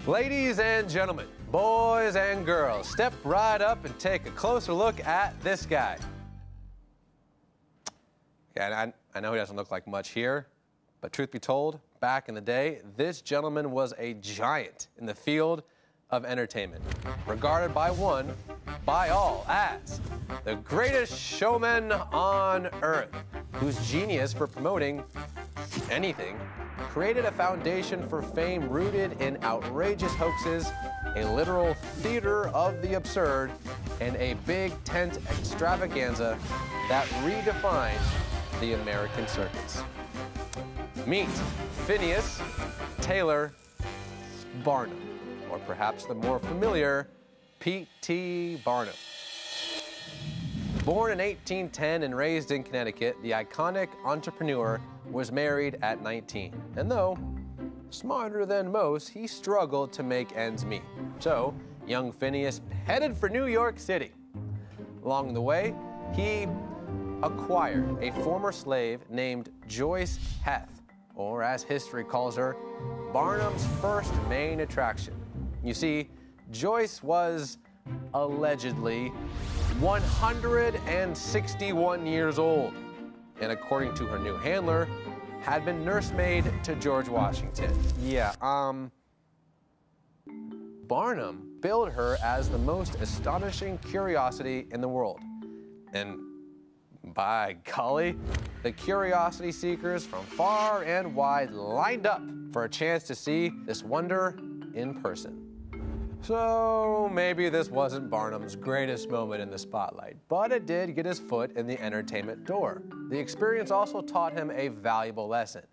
Ladies and gentlemen, boys and girls, step right up and take a closer look at this guy. Yeah, I know he doesn't look like much here, but truth be told, back in the day, this gentleman was a giant in the field of entertainment, regarded by all as the greatest showman on earth, whose genius for promoting anything created a foundation for fame rooted in outrageous hoaxes, a literal theater of the absurd, and a big tent extravaganza that redefined the American circus. Meet Phineas Taylor Barnum, or perhaps the more familiar P.T. Barnum. Born in 1810 and raised in Connecticut, the iconic entrepreneur was married at 19. And though smarter than most, he struggled to make ends meet. So, young Phineas headed for New York City. Along the way, he acquired a former slave named Joyce Heth, or as history calls her, Barnum's first main attraction. You see, Joyce was allegedly 161 years old, and according to her new handler, had been nursemaid to George Washington. Yeah, Barnum billed her as the most astonishing curiosity in the world. And by golly, the curiosity seekers from far and wide lined up for a chance to see this wonder in person. So maybe this wasn't Barnum's greatest moment in the spotlight, but it did get his foot in the entertainment door. The experience also taught him a valuable lesson.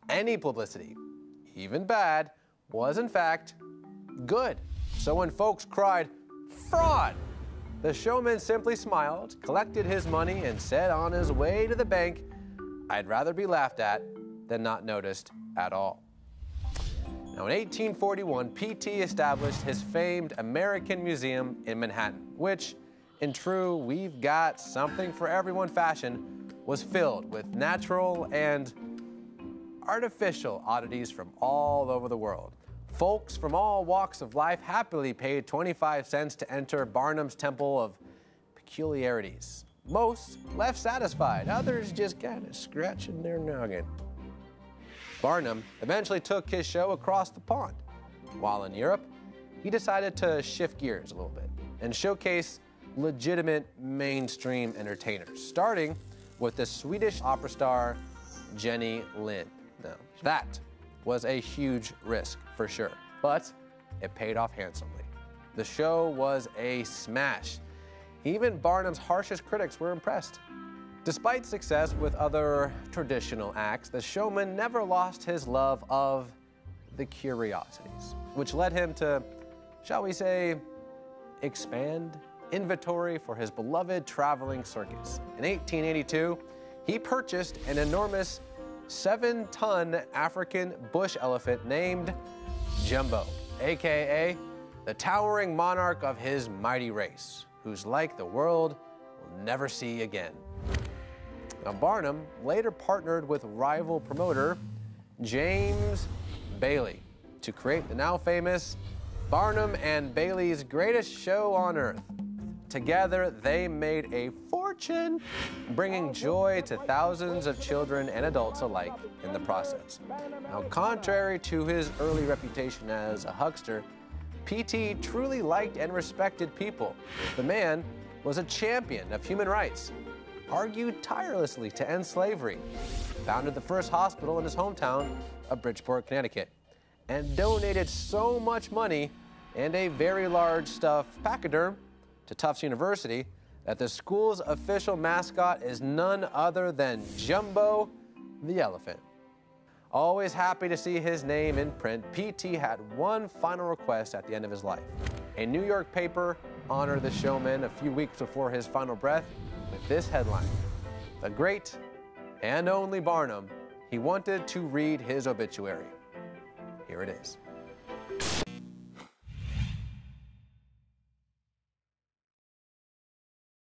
Any publicity, even bad, was in fact good. So when folks cried, "Fraud!" the showman simply smiled, collected his money, and said on his way to the bank, "I'd rather be laughed at than not noticed at all." Now, in 1841, P.T. established his famed American Museum in Manhattan, which, in true "we've got something for everyone" fashion, was filled with natural and artificial oddities from all over the world. Folks from all walks of life happily paid 25 cents to enter Barnum's Temple of Peculiarities. Most left satisfied, others just kind of scratching their noggin. Barnum eventually took his show across the pond. While in Europe, he decided to shift gears a little bit and showcase legitimate mainstream entertainers, starting with the Swedish opera star Jenny Lind. Now, that was a huge risk for sure, but it paid off handsomely. The show was a smash. Even Barnum's harshest critics were impressed. Despite success with other traditional acts, the showman never lost his love of the curiosities, which led him to, shall we say, expand inventory for his beloved traveling circus. In 1882, he purchased an enormous 7-ton African bush elephant named Jumbo, aka the towering monarch of his mighty race, whose like the world will never see again. Now, Barnum later partnered with rival promoter James Bailey to create the now famous Barnum and Bailey's Greatest Show on Earth. Together, they made a fortune, bringing joy to thousands of children and adults alike in the process. Now, contrary to his early reputation as a huckster, P.T. truly liked and respected people. The man was a champion of human rights, argued tirelessly to end slavery, founded the first hospital in his hometown of Bridgeport, Connecticut, and donated so much money and a very large stuffed pachyderm to Tufts University that the school's official mascot is none other than Jumbo the elephant. Always happy to see his name in print, P.T. had one final request at the end of his life. A New York paper honored the showman a few weeks before his final breath with this headline: "The great and only Barnum, he wanted to read his obituary." Here it is.